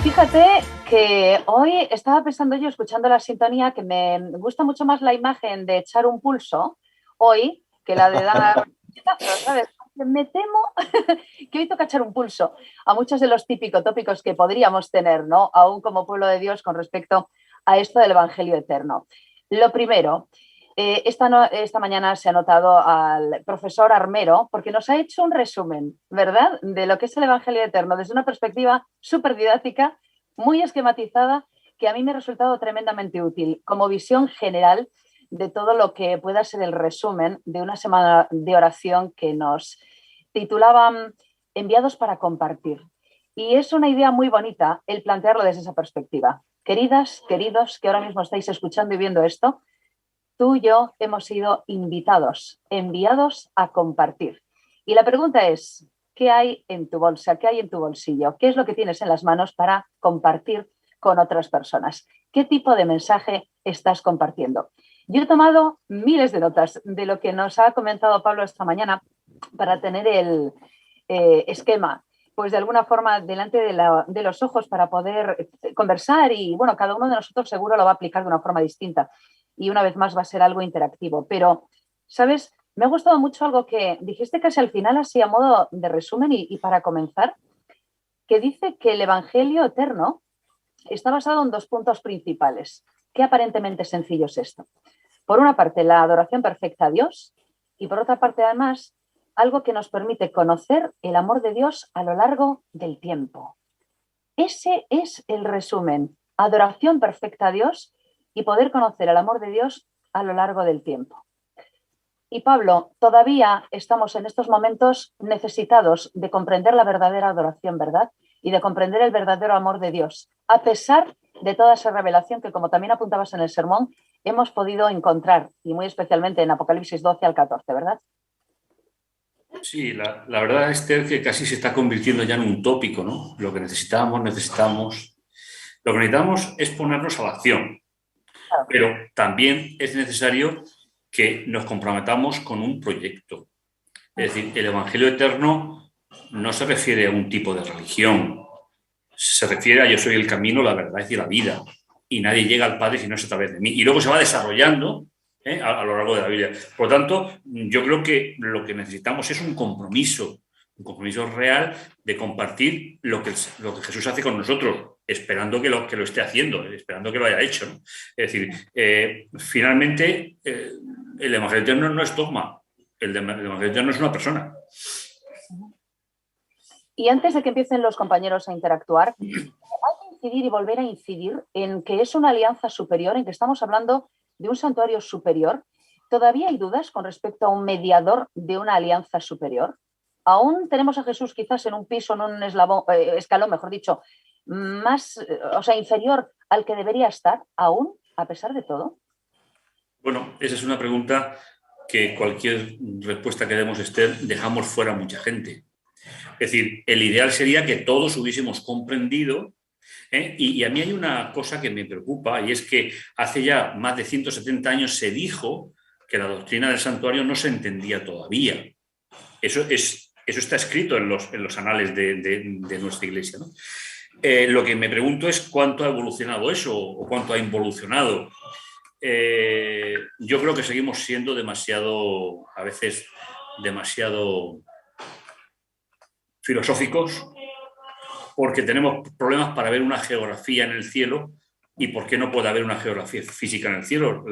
Pues fíjate que hoy estaba pensando yo, escuchando la sintonía, que me gusta mucho más la imagen de echar un pulso hoy que la de dar puñetazos, ¿sabes? Me temo que hoy toca echar un pulso a muchos de los tópicos que podríamos tener, ¿no? Aún como pueblo de Dios con respecto a esto del Evangelio eterno. Lo primero, esta mañana se ha notado al profesor Armero porque nos ha hecho un resumen, ¿verdad?, de lo que es el Evangelio eterno desde una perspectiva súper didáctica, muy esquematizada, que a mí me ha resultado tremendamente útil como visión general de todo lo que pueda ser el resumen de una semana de oración que nos titulaban Enviados para compartir. Y es una idea muy bonita el plantearlo desde esa perspectiva. Queridas, queridos, que ahora mismo estáis escuchando y viendo esto, tú y yo hemos sido invitados, enviados a compartir. Y la pregunta es, ¿qué hay en tu bolsa? ¿Qué hay en tu bolsillo? ¿Qué es lo que tienes en las manos para compartir con otras personas? ¿Qué tipo de mensaje estás compartiendo? Yo he tomado miles de notas de lo que nos ha comentado Pablo esta mañana para tener el esquema, pues de alguna forma delante de los ojos para poder conversar y, bueno, cada uno de nosotros seguro lo va a aplicar de una forma distinta y una vez más va a ser algo interactivo. Pero, ¿sabes? Me ha gustado mucho algo que dijiste casi al final, así a modo de resumen y para comenzar, que dice que el Evangelio eterno está basado en dos puntos principales. Qué aparentemente sencillo es esto. Por una parte, la adoración perfecta a Dios y por otra parte, además, algo que nos permite conocer el amor de Dios a lo largo del tiempo. Ese es el resumen. Adoración perfecta a Dios y poder conocer el amor de Dios a lo largo del tiempo. Y Pablo, todavía estamos en estos momentos necesitados de comprender la verdadera adoración, ¿verdad? Y de comprender el verdadero amor de Dios, a pesar de toda esa revelación que, como también apuntabas en el sermón, hemos podido encontrar, y muy especialmente en Apocalipsis 12 al 14, ¿verdad? Sí, la verdad, Esther, que casi se está convirtiendo ya en un tópico, ¿no? Lo que lo que necesitamos es ponernos a la acción, Claro. pero también es necesario que nos comprometamos con un proyecto. Es decir, el Evangelio eterno no se refiere a un tipo de religión, se refiere a yo soy el camino, la verdad y la vida, y nadie llega al Padre si no es a través de mí. Y luego se va desarrollando a lo largo de la vida. Por lo tanto, yo creo que lo que necesitamos es un compromiso real de compartir lo que Jesús hace con nosotros, esperando que lo esté haciendo, esperando que lo haya hecho, ¿no? Es decir, finalmente, el Evangelio eterno no es dogma, el Evangelio eterno es una persona. Y antes de que empiecen los compañeros a interactuar, hay que incidir y volver a incidir en que es una alianza superior, en que estamos hablando de un santuario superior. ¿Todavía hay dudas con respecto a un mediador de una alianza superior? Aún tenemos a Jesús quizás en un piso, en un escalón, mejor dicho, más, o sea, inferior al que debería estar, aún, a pesar de todo. Bueno, esa es una pregunta que cualquier respuesta que demos, Esther, dejamos fuera a mucha gente. Es decir, el ideal sería que todos hubiésemos comprendido, y a mí hay una cosa que me preocupa, y es que hace ya más de 170 años se dijo que la doctrina del santuario no se entendía todavía. Eso está escrito en los anales de nuestra iglesia, ¿no? Lo que me pregunto es cuánto ha evolucionado eso o cuánto ha involucionado. Yo creo que seguimos siendo a veces demasiado filosóficos, porque tenemos problemas para ver una geografía en el cielo. ¿Y por qué no puede haber una geografía física en el cielo?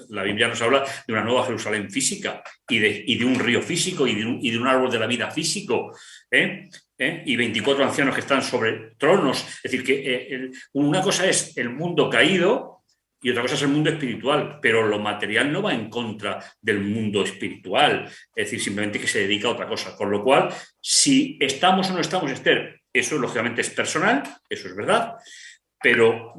La Biblia nos habla de una nueva Jerusalén física y de un río físico y de un árbol de la vida físico, y 24 ancianos que están sobre tronos. Es decir, que una cosa es el mundo caído y otra cosa es el mundo espiritual, pero lo material no va en contra del mundo espiritual, es decir, simplemente que se dedica a otra cosa. Con lo cual, si estamos o no estamos, Esther, eso lógicamente es personal, eso es verdad, pero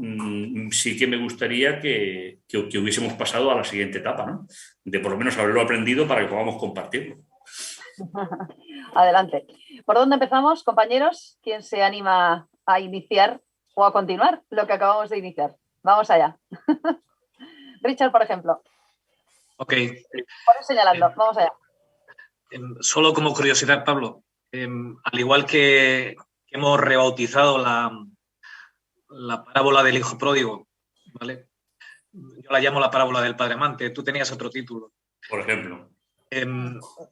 sí que me gustaría que hubiésemos pasado a la siguiente etapa, ¿no? De por lo menos haberlo aprendido para que podamos compartirlo. Adelante. ¿Por dónde empezamos, compañeros? ¿Quién se anima a iniciar o a continuar lo que acabamos de iniciar? Vamos allá. Richard, por ejemplo. Ok. Por señalando. Vamos allá. Solo como curiosidad, Pablo, al igual que hemos rebautizado la parábola del hijo pródigo, ¿vale? Yo la llamo la parábola del padre amante, tú tenías otro título. Por ejemplo.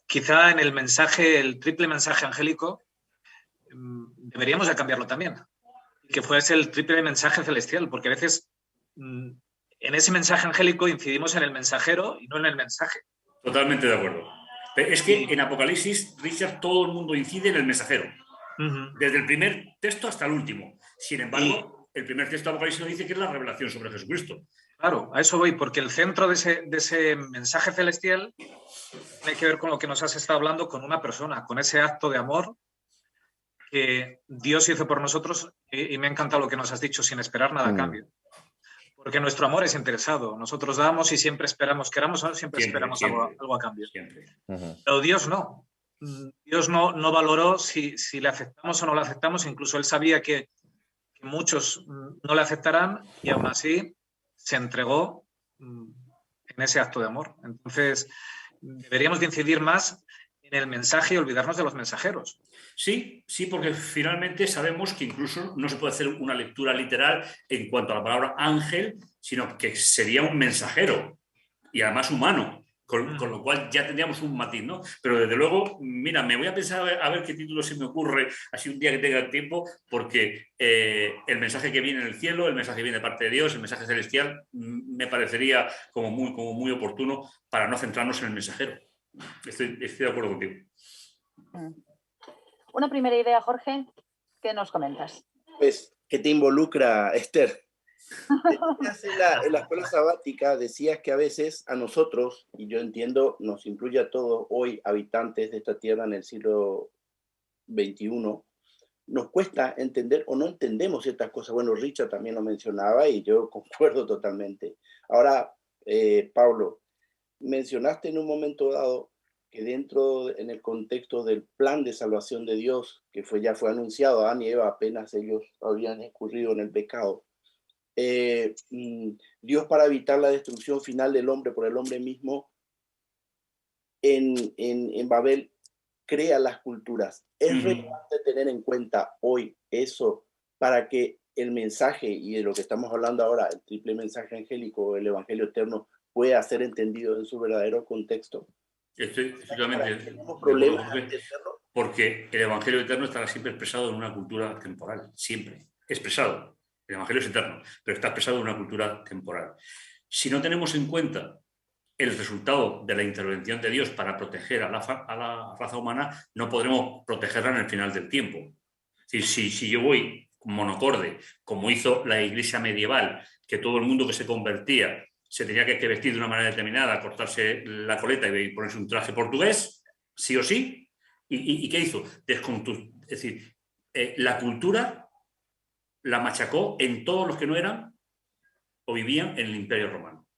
Quizá en el mensaje, el triple mensaje angélico, deberíamos de cambiarlo también. Que fuese el triple mensaje celestial, porque a veces en ese mensaje angélico incidimos en el mensajero y no en el mensaje. Totalmente de acuerdo. Pero es que en Apocalipsis, Richard, todo el mundo incide en el mensajero. Desde el primer texto hasta el último. Sin embargo, el primer texto de Apocalipsis nos dice que es la revelación sobre Jesucristo. Claro, a eso voy, porque el centro de ese mensaje celestial tiene que ver con lo que nos has estado hablando, con una persona, con ese acto de amor que Dios hizo por nosotros, y me ha encantado lo que nos has dicho, sin esperar nada a cambio. Porque nuestro amor es interesado. Nosotros damos y siempre esperamos, queramos o no, siempre esperamos algo a cambio. Pero Dios no. Dios no valoró si le aceptamos o no le aceptamos. Incluso Él sabía que muchos no le aceptarán y aún así se entregó en ese acto de amor. Entonces, deberíamos de incidir más en el mensaje y olvidarnos de los mensajeros. Sí, porque finalmente sabemos que incluso no se puede hacer una lectura literal en cuanto a la palabra ángel, sino que sería un mensajero y además humano, con lo cual ya tendríamos un matiz, ¿no? Pero desde luego, mira, me voy a pensar a ver qué título se me ocurre así un día que tenga tiempo, porque el mensaje que viene en el cielo, el mensaje que viene de parte de Dios, el mensaje celestial, me parecería como muy oportuno para no centrarnos en el mensajero. Estoy de acuerdo contigo. Una primera idea, Jorge, ¿qué nos comentas? Pues, ¿qué te involucra, Esther? En la escuela sabática decías que a veces a nosotros, y yo entiendo, nos incluye a todos hoy, habitantes de esta tierra en el siglo XXI, nos cuesta entender o no entendemos ciertas cosas. Bueno, Richard también lo mencionaba y yo concuerdo totalmente. Ahora, Pablo, mencionaste en un momento dado que en el contexto del plan de salvación de Dios, que ya fue anunciado a Adán y Eva apenas ellos habían incurrido en el pecado, Dios, para evitar la destrucción final del hombre por el hombre mismo, en Babel crea las culturas. Es relevante tener en cuenta hoy eso para que el mensaje, y de lo que estamos hablando ahora, el triple mensaje angélico, el evangelio eterno, pueda ser entendido en su verdadero contexto. Estoy totalmente problemas porque el evangelio eterno estará siempre expresado en una cultura temporal, siempre expresado. El evangelio es eterno, pero está expresado en una cultura temporal. Si no tenemos en cuenta el resultado de la intervención de Dios para proteger a la raza humana, no podremos protegerla en el final del tiempo. Es decir, si yo voy monocorde, como hizo la iglesia medieval, que todo el mundo que se convertía se tenía que vestir de una manera determinada, cortarse la coleta y ponerse un traje portugués, sí o sí. ¿Y qué hizo? Es decir, la cultura la machacó en todos los que no eran o vivían en el Imperio Romano.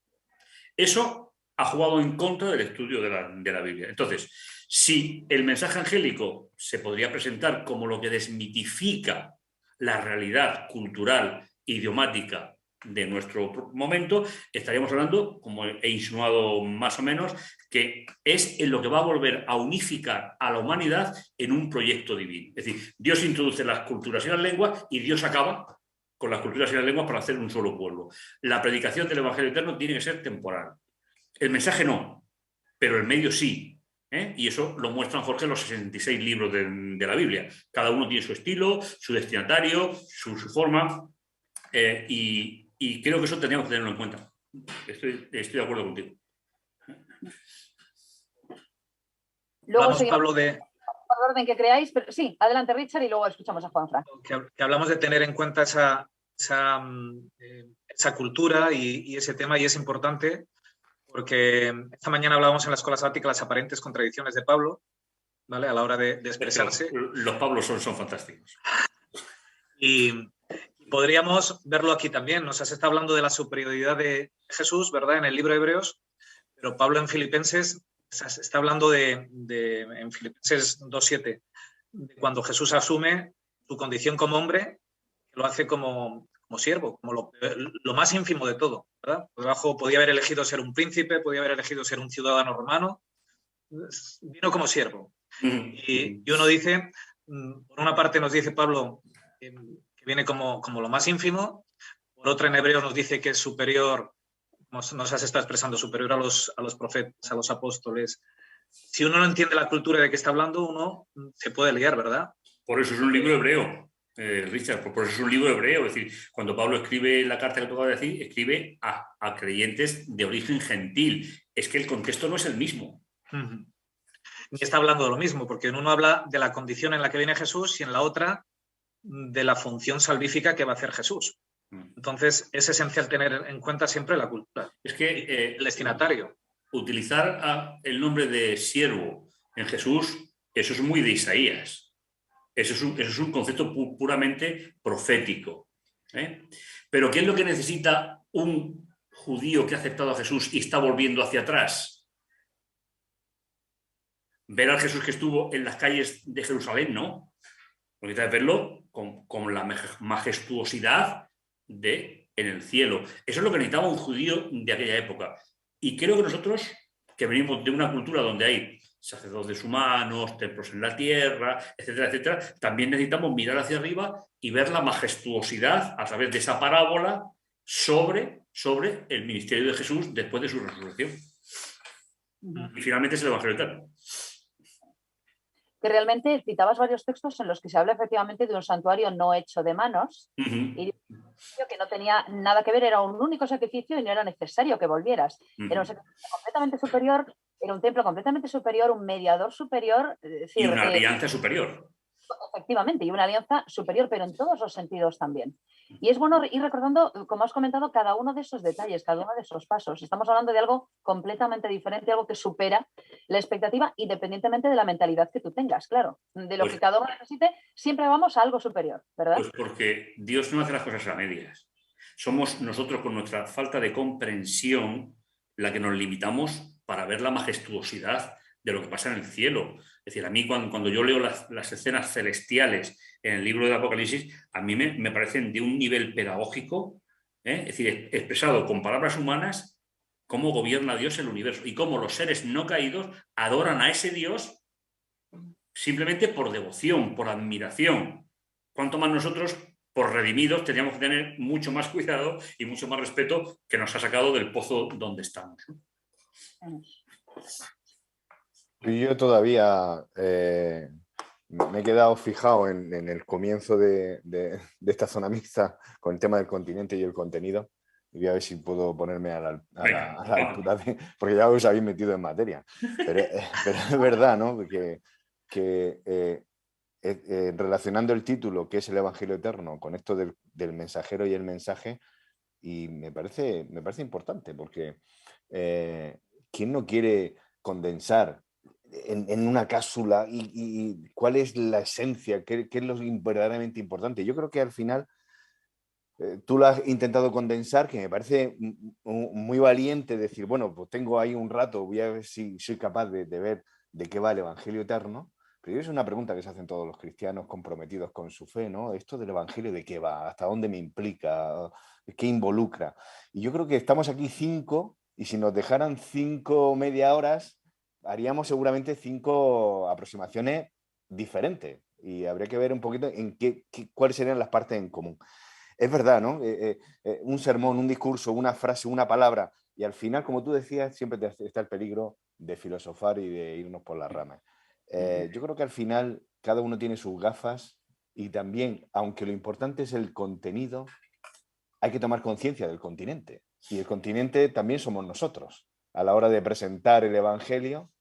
Eso ha jugado en contra del estudio de la Biblia. Entonces, si el mensaje angélico se podría presentar como lo que desmitifica la realidad cultural, idiomática de nuestro momento, estaríamos hablando, como he insinuado más o menos, que es en lo que va a volver a unificar a la humanidad en un proyecto divino. Es decir, Dios introduce las culturas y las lenguas y Dios acaba con las culturas y las lenguas para hacer un solo pueblo. La predicación del Evangelio eterno tiene que ser temporal. El mensaje no, pero el medio sí. Y eso lo muestran, Jorge, los 66 libros de la Biblia. Cada uno tiene su estilo, su destinatario, su forma, y creo que eso tendríamos que tenerlo en cuenta. Estoy de acuerdo contigo. Luego hablamos, Pablo, por orden que creáis, pero sí, adelante, Richard, y luego escuchamos a Juanfran. Que hablamos de tener en cuenta esa cultura y ese tema, y es importante porque esta mañana hablábamos en la escuela sabática las aparentes contradicciones de Pablo, ¿vale? A la hora de expresarse. Los Pablos son fantásticos. Y podríamos verlo aquí también. Nos has estado hablando de la superioridad de Jesús, ¿verdad? En el libro de Hebreos, pero Pablo en Filipenses está hablando en Filipenses 2:7, de cuando Jesús asume su condición como hombre, que lo hace como siervo, como lo más ínfimo de todo, ¿verdad? Por debajo podía haber elegido ser un príncipe, podía haber elegido ser un ciudadano romano, vino como siervo. Y uno dice, por una parte nos dice Pablo, que viene como lo más ínfimo. Por otra, en hebreo nos dice que es superior, nos has estado expresando, superior a los profetas, a los apóstoles. Si uno no entiende la cultura de que está hablando, uno se puede liar, ¿verdad? Por eso es un libro hebreo, Richard, por eso es un libro hebreo. Es decir, cuando Pablo escribe la carta que te acabo de decir, escribe a creyentes de origen gentil. Es que el contexto no es el mismo. Ni está hablando de lo mismo, porque en uno habla de la condición en la que viene Jesús y en la otra de la función salvífica que va a hacer Jesús. Entonces, es esencial tener en cuenta siempre la cultura. Es que el destinatario. Utilizar el nombre de siervo en Jesús, eso es muy de Isaías. Eso es un concepto puramente profético. Pero ¿qué es lo que necesita un judío que ha aceptado a Jesús y está volviendo hacia atrás? Ver al Jesús que estuvo en las calles de Jerusalén, ¿no? Necesita verlo con la majestuosidad en el cielo. Eso es lo que necesitaba un judío de aquella época. Y creo que nosotros, que venimos de una cultura donde hay sacerdotes humanos, templos en la tierra, etcétera, etcétera, también necesitamos mirar hacia arriba y ver la majestuosidad a través de esa parábola sobre el ministerio de Jesús después de su resurrección. Y finalmente es el Evangelio eterno. Que realmente citabas varios textos en los que se habla efectivamente de un santuario no hecho de manos, y que no tenía nada que ver, era un único sacrificio y no era necesario que volvieras. Era un sacrificio completamente superior, era un templo completamente superior, un mediador superior. Es decir, y una alianza superior. Efectivamente, y una alianza superior, pero en todos los sentidos también. Y es bueno ir recordando, como has comentado, cada uno de esos detalles, cada uno de esos pasos. Estamos hablando de algo completamente diferente, algo que supera la expectativa, independientemente de la mentalidad que tú tengas, claro. De lo que cada uno necesite, siempre vamos a algo superior, ¿verdad? Pues porque Dios no hace las cosas a medias. Somos nosotros, con nuestra falta de comprensión, la que nos limitamos para ver la majestuosidad de lo que pasa en el cielo. Es decir, a mí cuando yo leo las escenas celestiales en el libro del Apocalipsis, a mí me parecen de un nivel pedagógico, es decir, expresado con palabras humanas, cómo gobierna Dios el universo y cómo los seres no caídos adoran a ese Dios simplemente por devoción, por admiración. Cuanto más nosotros, por redimidos, teníamos que tener mucho más cuidado y mucho más respeto, que nos ha sacado del pozo donde estamos. Yo todavía me he quedado fijado en el comienzo de esta zona mixta con el tema del continente y el contenido. Y voy a ver si puedo ponerme a la altura, porque ya os habéis metido en materia. Pero es verdad, ¿no? Que relacionando el título, que es el Evangelio Eterno, con esto del mensajero y el mensaje, y me parece importante, porque ¿quién no quiere condensar en una cápsula y cuál es la esencia, qué es lo verdaderamente importante? Yo creo que al final tú lo has intentado condensar, que me parece muy valiente decir, bueno, pues tengo ahí un rato, voy a ver si soy capaz de ver de qué va el Evangelio Eterno. Pero es una pregunta que se hacen todos los cristianos comprometidos con su fe, ¿no? ¿Esto del Evangelio de qué va? ¿Hasta dónde me implica? ¿Qué involucra? Y yo creo que estamos aquí 5, y si nos dejaran 5 media horas, haríamos seguramente 5 aproximaciones diferentes. Y habría que ver un poquito en cuáles serían las partes en común. Es verdad, ¿no? Un sermón, un discurso, una frase, una palabra, y al final, como tú decías, siempre está el peligro de filosofar y de irnos por las ramas. Yo creo que al final cada uno tiene sus gafas, y también, aunque lo importante es el contenido, hay que tomar conciencia del continente. Y el continente también somos nosotros, a la hora de presentar el Evangelio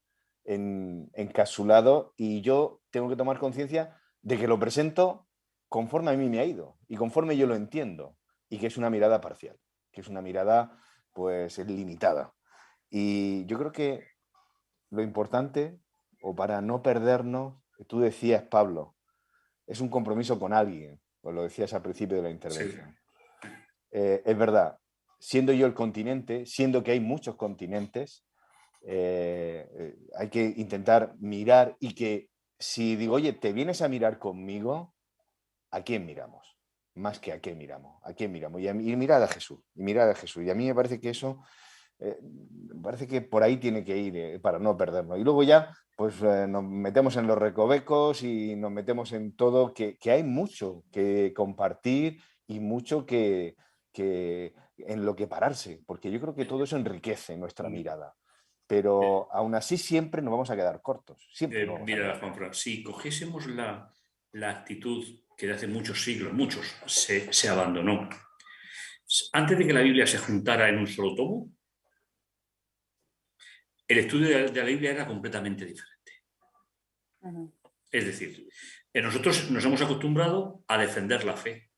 encapsulado, y yo tengo que tomar conciencia de que lo presento conforme a mí me ha ido y conforme yo lo entiendo, y que es una mirada parcial, que es una mirada pues limitada. Y yo creo que lo importante, o para no perdernos, tú decías, Pablo, es un compromiso con alguien, pues lo decías al principio de la intervención. Sí. Es verdad, siendo yo el continente, siendo que hay muchos continentes, hay que intentar mirar, y que si digo, oye, ¿te vienes a mirar conmigo? ¿A quién miramos? Más que a qué miramos, ¿a quién miramos? Y mirar a Jesús, y mirar a Jesús. Y a mí me parece que eso Parece que por ahí tiene que ir para no perdernos. Y luego ya pues nos metemos en los recovecos y nos metemos en todo, que hay mucho que compartir y mucho que en lo que pararse, porque yo creo que todo eso enriquece nuestra mirada. Pero aún así siempre nos vamos a quedar cortos. Siempre mira, Juanfran, si cogiésemos la actitud que de hace muchos siglos, muchos, se abandonó. Antes de que la Biblia se juntara en un solo tomo, el estudio de la Biblia era completamente diferente. Es decir, nosotros nos hemos acostumbrado a defender la fe.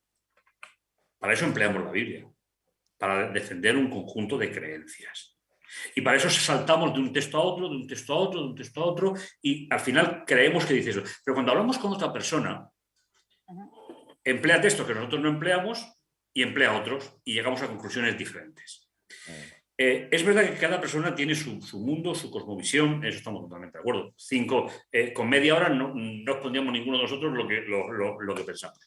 Para eso empleamos la Biblia, para defender un conjunto de creencias. Y para eso saltamos de un texto a otro, de un texto a otro, de un texto a otro, y al final creemos que dice eso. Pero cuando hablamos con otra persona, emplea textos que nosotros no empleamos y emplea otros, y llegamos a conclusiones diferentes. Es verdad que cada persona tiene su mundo, su cosmovisión, en eso estamos totalmente de acuerdo. Con media hora no respondíamos ninguno de nosotros lo que pensamos.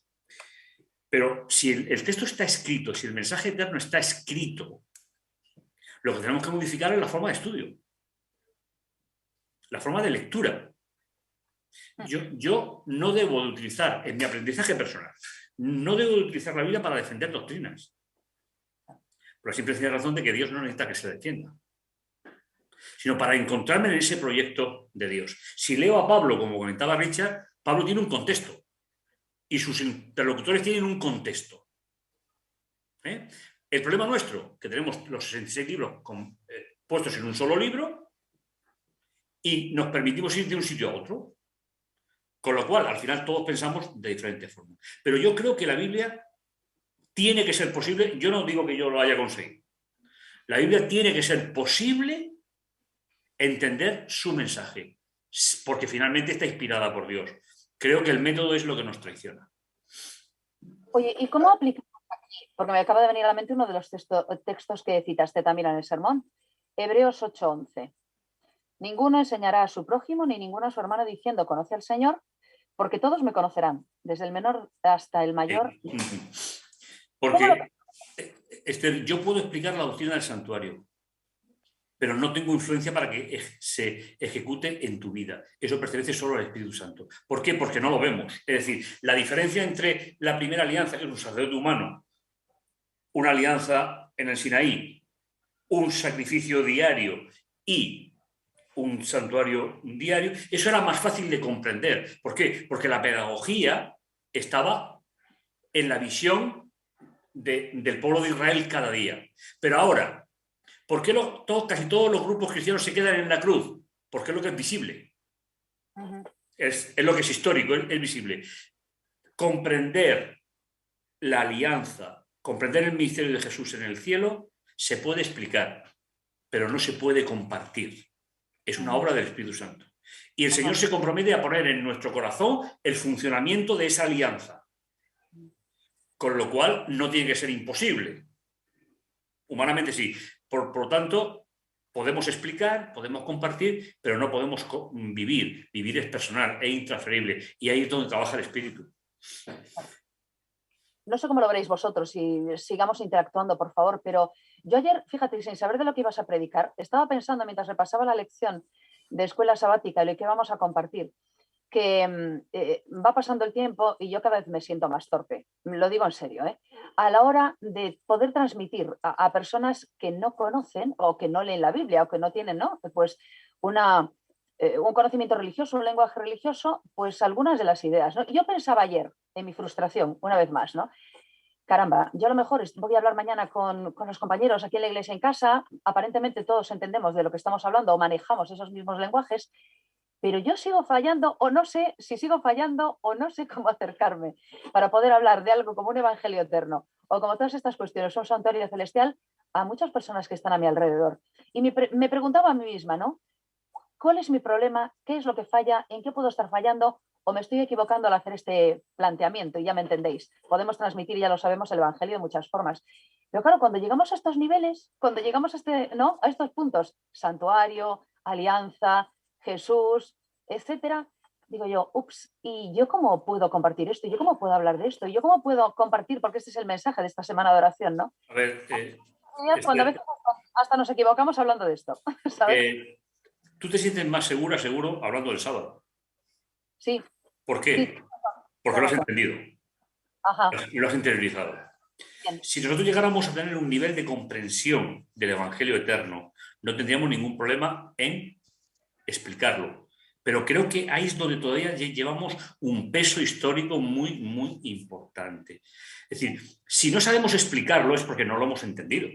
Pero si el texto está escrito, si el mensaje eterno está escrito, lo que tenemos que modificar es la forma de estudio, la forma de lectura. Yo no debo de utilizar, en mi aprendizaje personal, no debo de utilizar la Biblia para defender doctrinas. Por la simple y sencilla razón de que Dios no necesita que se defienda, sino para encontrarme en ese proyecto de Dios. Si leo a Pablo, como comentaba Richard, Pablo tiene un contexto y sus interlocutores tienen un contexto. El problema nuestro, que tenemos los 66 libros puestos en un solo libro y nos permitimos ir de un sitio a otro, con lo cual al final todos pensamos de diferentes formas. Pero yo creo que la Biblia tiene que ser posible, yo no digo que yo lo haya conseguido, la Biblia tiene que ser posible entender su mensaje, porque finalmente está inspirada por Dios. Creo que el método es lo que nos traiciona. Oye, ¿y cómo aplicamos aquí? Porque me acaba de venir a la mente uno de los textos que citaste también en el sermón, Hebreos 8:11. Ninguno enseñará a su prójimo ni ninguno a su hermano diciendo, conoce al Señor, porque todos me conocerán, desde el menor hasta el mayor. Porque, Esther, yo puedo explicar la doctrina del santuario, pero no tengo influencia para que se ejecute en tu vida. Eso pertenece solo al Espíritu Santo. ¿Por qué? Porque no lo vemos. Es decir, la diferencia entre la primera alianza, que es un sacerdote humano, una alianza en el Sinaí, un sacrificio diario y un santuario diario, eso era más fácil de comprender. ¿Por qué? Porque la pedagogía estaba en la visión del pueblo de Israel cada día. Pero ahora, ¿por qué casi todos los grupos cristianos se quedan en la cruz? Porque es lo que es visible. Es lo que es histórico, es visible. Comprender la alianza, comprender el ministerio de Jesús en el cielo, se puede explicar, pero no se puede compartir. Es una obra del Espíritu Santo. Y el Señor se compromete a poner en nuestro corazón el funcionamiento de esa alianza. Con lo cual no tiene que ser imposible. Humanamente sí. Por lo tanto, podemos explicar, podemos compartir, pero no podemos vivir. Vivir es personal, es intransferible. Y ahí es donde trabaja el Espíritu. No sé cómo lo veréis vosotros y sigamos interactuando, por favor, pero yo ayer, fíjate, sin saber de lo que ibas a predicar, estaba pensando mientras repasaba la lección de escuela sabática y lo que vamos a compartir, que va pasando el tiempo y yo cada vez me siento más torpe, lo digo en serio, a la hora de poder transmitir a personas que no conocen o que no leen la Biblia o que no tienen, ¿no? Pues un conocimiento religioso, un lenguaje religioso, pues algunas de las ideas, ¿no? Yo pensaba ayer, en mi frustración, una vez más, ¿no? Caramba, yo a lo mejor voy a hablar mañana con los compañeros aquí en la iglesia en casa, aparentemente todos entendemos de lo que estamos hablando o manejamos esos mismos lenguajes, pero yo sigo fallando o no sé si sigo fallando o no sé cómo acercarme para poder hablar de algo como un evangelio eterno o como todas estas cuestiones, un santuario celestial, a muchas personas que están a mi alrededor. Y me preguntaba a mí misma, ¿no? ¿Cuál es mi problema? ¿Qué es lo que falla? ¿En qué puedo estar fallando? ¿O me estoy equivocando al hacer este planteamiento? Y ya me entendéis. Podemos transmitir, ya lo sabemos, el evangelio de muchas formas. Pero claro, cuando llegamos a estos niveles, cuando llegamos a estos puntos, santuario, alianza, Jesús, etcétera, digo yo, ups, ¿y yo cómo puedo compartir esto? ¿Y yo cómo puedo hablar de esto? ¿Y yo cómo puedo compartir? Porque este es el mensaje de esta semana de oración, ¿no? A ver, Cuando a veces hasta nos equivocamos hablando de esto, ¿sabes? Tú te sientes más segura, seguro, hablando del sábado. Sí. ¿Por qué? Sí. Porque lo has entendido. Ajá. Y lo has interiorizado. Bien. Si nosotros llegáramos a tener un nivel de comprensión del Evangelio eterno, no tendríamos ningún problema en explicarlo. Pero creo que ahí es donde todavía llevamos un peso histórico muy, muy importante. Es decir, si no sabemos explicarlo es porque no lo hemos entendido.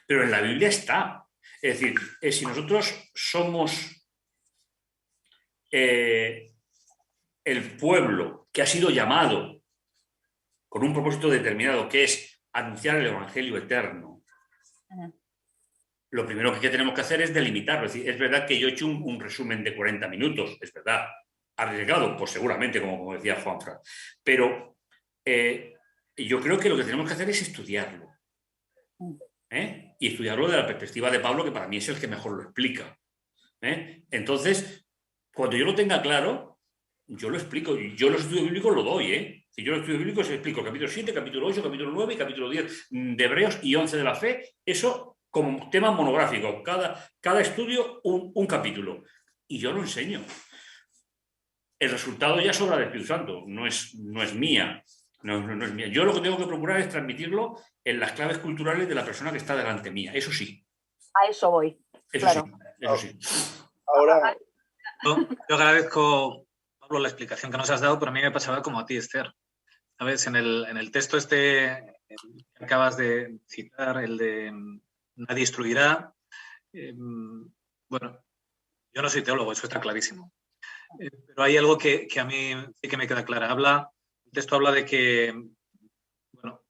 Pero en la Biblia está. Es decir, si nosotros somos el pueblo que ha sido llamado con un propósito determinado, que es anunciar el Evangelio eterno, lo primero que tenemos que hacer es delimitarlo. Es decir, es verdad que yo he hecho un resumen de 40 minutos, es verdad, arriesgado, pues seguramente, como decía Juanfran, pero yo creo que lo que tenemos que hacer es estudiarlo. Y estudiarlo de la perspectiva de Pablo, que para mí es el que mejor lo explica. Entonces, cuando yo lo tenga claro, yo lo explico. Yo los estudios bíblicos lo doy. Si yo los estudios bíblicos explico capítulo 7, capítulo 8, capítulo 9 y capítulo 10 de Hebreos y 11 de la fe. Eso como tema monográfico. Cada estudio un capítulo. Y yo lo enseño. El resultado ya sobra del Espíritu Santo. No es mía. No es mía. Yo lo que tengo que procurar es transmitirlo en las claves culturales de la persona que está delante mía. Eso sí. A eso voy. Eso claro. sí. Eso sí. Ahora... Yo agradezco, Pablo, la explicación que nos has dado, pero a mí me pasaba como a ti, Esther. ¿Sabes? En el texto que acabas de citar, el de nadie instruirá, bueno, yo no soy teólogo, eso está clarísimo. Pero hay algo que a mí sí que me queda clara. El texto habla de que, bueno,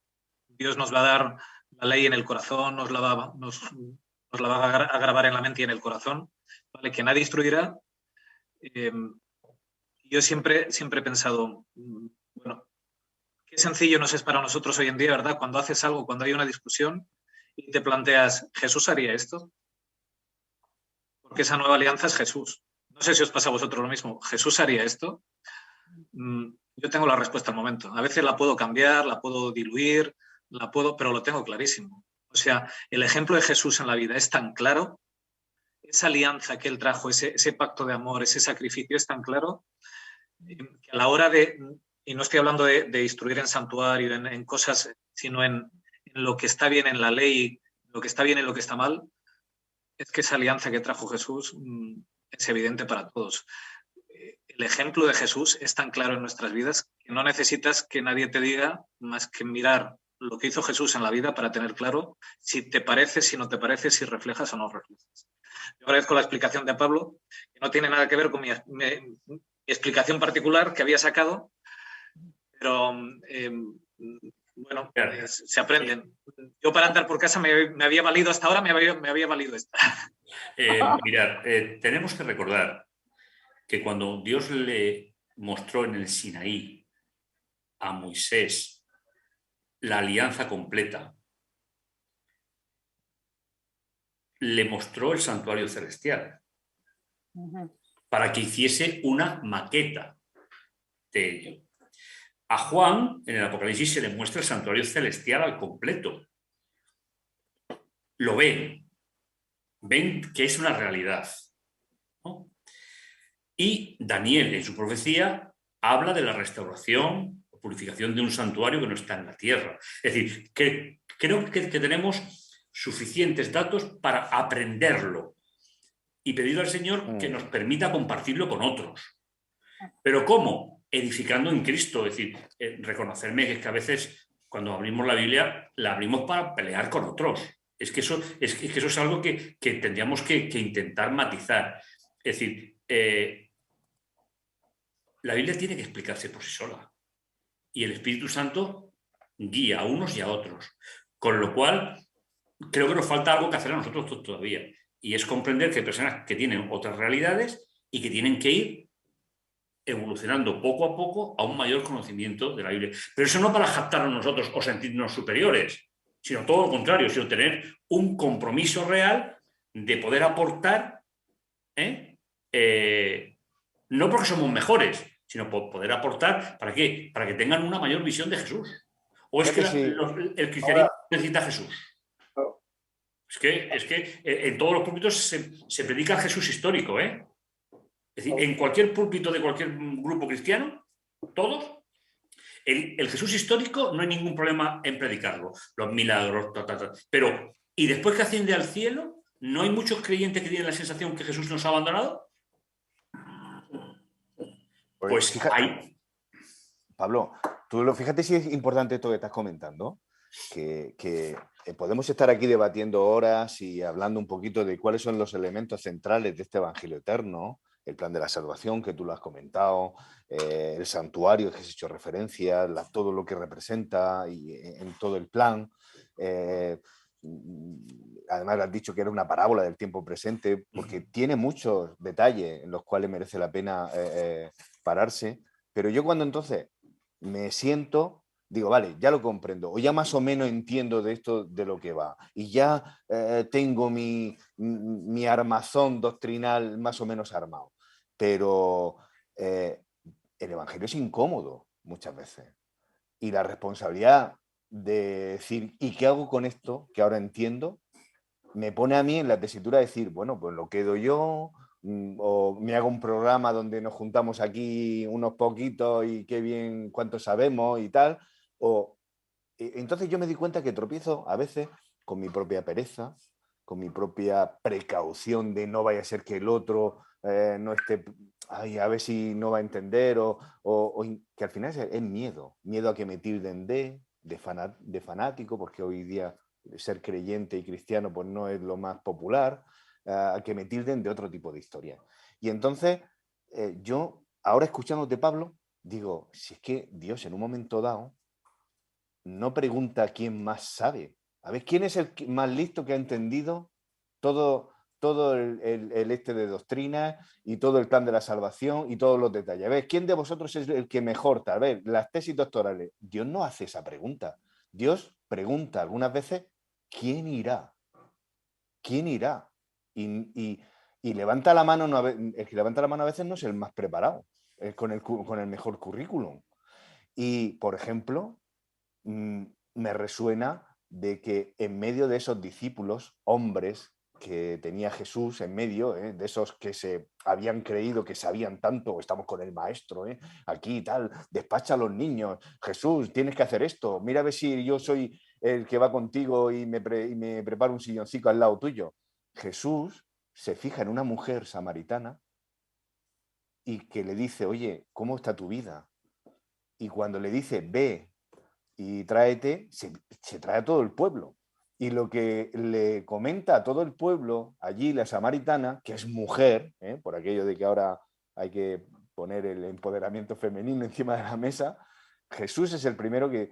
Dios nos va a dar la ley en el corazón, nos la va a grabar en la mente y en el corazón, ¿vale? Que nadie instruirá. Yo siempre he pensado, bueno, qué sencillo nos es para nosotros hoy en día, ¿verdad? Cuando haces algo, cuando hay una discusión y te planteas, ¿Jesús haría esto? Porque esa nueva alianza es Jesús. No sé si os pasa a vosotros lo mismo. ¿Jesús haría esto? Yo tengo la respuesta al momento. A veces la puedo cambiar, la puedo diluir, pero lo tengo clarísimo. O sea, el ejemplo de Jesús en la vida es tan claro, esa alianza que él trajo, ese pacto de amor, ese sacrificio es tan claro, que a la hora de, y no estoy hablando de instruir en santuario, en cosas, sino en lo que está bien en la ley, lo que está bien y lo que está mal, es que esa alianza que trajo Jesús es evidente para todos. El ejemplo de Jesús es tan claro en nuestras vidas que no necesitas que nadie te diga más que mirar lo que hizo Jesús en la vida para tener claro si te parece, si no te parece, si reflejas o no reflejas. Yo agradezco la explicación de Pablo, que no tiene nada que ver con mi explicación particular que había sacado, pero bueno, se aprenden. Yo para andar por casa me había valido hasta ahora, me había valido esta. Mirad, tenemos que recordar que cuando Dios le mostró en el Sinaí a Moisés la alianza completa, le mostró el santuario celestial para que hiciese una maqueta de ello. A Juan, en el Apocalipsis, se le muestra el santuario celestial al completo. Lo ven que es una realidad, ¿no? Y Daniel, en su profecía, habla de la restauración o purificación de un santuario que no está en la tierra. Es decir, que creo que tenemos suficientes datos para aprenderlo y pedirle al Señor que nos permita compartirlo con otros. ¿Pero cómo? Edificando en Cristo. Es decir, reconocerme que es que a veces cuando abrimos la Biblia la abrimos para pelear con otros. Es que eso es algo que tendríamos que intentar matizar. Es decir, la Biblia tiene que explicarse por sí sola. Y el Espíritu Santo guía a unos y a otros. Con lo cual, creo que nos falta algo que hacer a nosotros todavía. Y es comprender que hay personas que tienen otras realidades y que tienen que ir evolucionando poco a poco a un mayor conocimiento de la Biblia. Pero eso no para jactarnos nosotros o sentirnos superiores, sino todo lo contrario, sino tener un compromiso real de poder aportar, no porque somos mejores, sino por poder aportar, ¿para qué? Para que tengan una mayor visión de Jesús. ¿O es que el cristianismo necesita a Jesús? Es que en todos los púlpitos se predica el Jesús histórico, ¿eh? Es decir, en cualquier púlpito de cualquier grupo cristiano, todos, el Jesús histórico no hay ningún problema en predicarlo, los milagros, pero ¿y después que asciende al cielo, no hay muchos creyentes que tienen la sensación que Jesús nos ha abandonado? Pues fíjate, hay. Pablo, fíjate si es importante esto que estás comentando, que podemos estar aquí debatiendo horas y hablando un poquito de cuáles son los elementos centrales de este Evangelio eterno, el plan de la salvación que tú lo has comentado, el santuario que has hecho referencia, todo lo que representa y en todo el plan. Además has dicho que era una parábola del tiempo presente porque tiene muchos detalles en los cuales merece la pena pararse, pero yo cuando entonces me siento, digo, vale, ya lo comprendo, o ya más o menos entiendo de esto de lo que va, y ya tengo mi armazón doctrinal más o menos armado, pero el Evangelio es incómodo muchas veces, y la responsabilidad de decir, ¿y qué hago con esto que ahora entiendo? Me pone a mí en la tesitura de decir, bueno, pues lo quedo yo, o me hago un programa donde nos juntamos aquí unos poquitos y qué bien cuánto sabemos y tal. Entonces yo me di cuenta que tropiezo a veces con mi propia pereza, con mi propia precaución de no vaya a ser que el otro no esté, ay, a ver si no va a entender, o que al final es miedo a que me tilden de fanático, porque hoy día ser creyente y cristiano pues no es lo más popular, a que me tilden de otro tipo de historia. Y entonces yo, ahora escuchándote, Pablo, digo, si es que Dios en un momento dado no pregunta quién más sabe. A ver, ¿quién es el más listo que ha entendido todo el este de doctrina y todo el plan de la salvación y todos los detalles? A ver, ¿quién de vosotros es el que mejor? A ver, las tesis doctorales. Dios no hace esa pregunta. Dios pregunta algunas veces, ¿quién irá? ¿Quién irá? Y levanta la mano, el que levanta la mano a veces no es el más preparado, es con el mejor currículum. Y, por ejemplo, me resuena de que en medio de esos discípulos, hombres que tenía Jesús en medio, de esos que se habían creído que sabían tanto, estamos con el maestro, aquí y tal, despacha a los niños, Jesús, tienes que hacer esto, mira a ver si yo soy el que va contigo y me preparo un silloncito al lado tuyo. Jesús se fija en una mujer samaritana y que le dice, oye, ¿cómo está tu vida? Y cuando le dice, ve y tráete, se trae a todo el pueblo. Y lo que le comenta a todo el pueblo, allí la samaritana, que es mujer, por aquello de que ahora hay que poner el empoderamiento femenino encima de la mesa, Jesús es el primero que...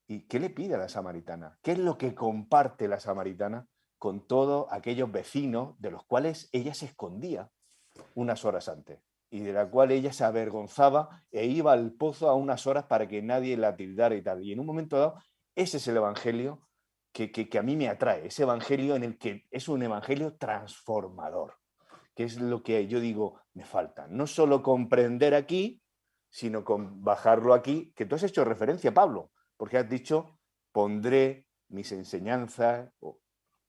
¿Y qué le pide a la samaritana? ¿Qué es lo que comparte la samaritana con todos aquellos vecinos de los cuales ella se escondía unas horas antes? Y de la cual ella se avergonzaba e iba al pozo a unas horas para que nadie la tildara y tal. Y en un momento dado, ese es el evangelio que a mí me atrae, ese evangelio en el que es un evangelio transformador, que es lo que yo digo, me falta. No solo comprender aquí, sino con bajarlo aquí, que tú has hecho referencia, Pablo, porque has dicho, pondré mis enseñanzas,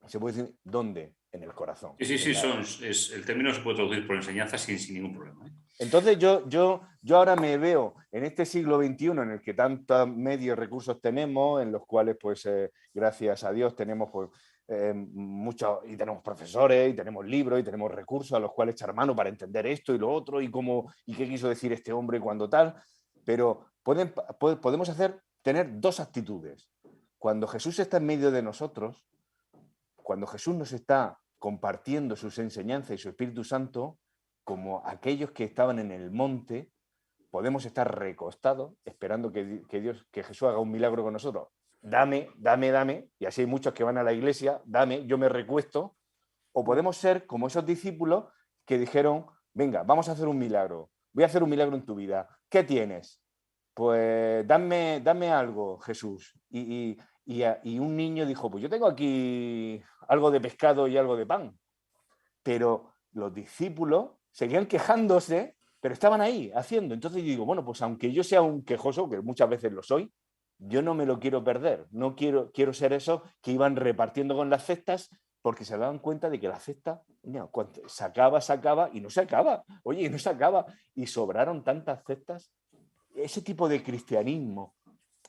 se puede decir, ¿dónde? En el corazón. Sí, el término se puede traducir por enseñanza sin ningún problema. Entonces yo ahora me veo en este siglo XXI en el que tantos medios y recursos tenemos, en los cuales, pues, gracias a Dios, tenemos pues, muchos, y tenemos profesores, y tenemos libros, y tenemos recursos a los cuales echar mano para entender esto y lo otro, y qué quiso decir este hombre cuando tal, pero podemos tener dos actitudes. Cuando Jesús está en medio de nosotros, cuando Jesús nos está compartiendo sus enseñanzas y su Espíritu Santo, como aquellos que estaban en el monte, podemos estar recostados esperando que Jesús haga un milagro con nosotros. Dame, y así hay muchos que van a la iglesia, dame, yo me recuesto. O podemos ser como esos discípulos que dijeron, venga, vamos a hacer un milagro, voy a hacer un milagro en tu vida. ¿Qué tienes? Pues dame algo, Jesús. Y un niño dijo, pues yo tengo aquí algo de pescado y algo de pan. Pero los discípulos seguían quejándose, pero estaban ahí haciendo. Entonces yo digo, bueno, pues aunque yo sea un quejoso, que muchas veces lo soy, yo no me lo quiero perder. No quiero ser esos que iban repartiendo con las cestas porque se daban cuenta de que la cesta se acaba y no se acaba. Oye, y no se acaba. Y sobraron tantas cestas. Ese tipo de cristianismo.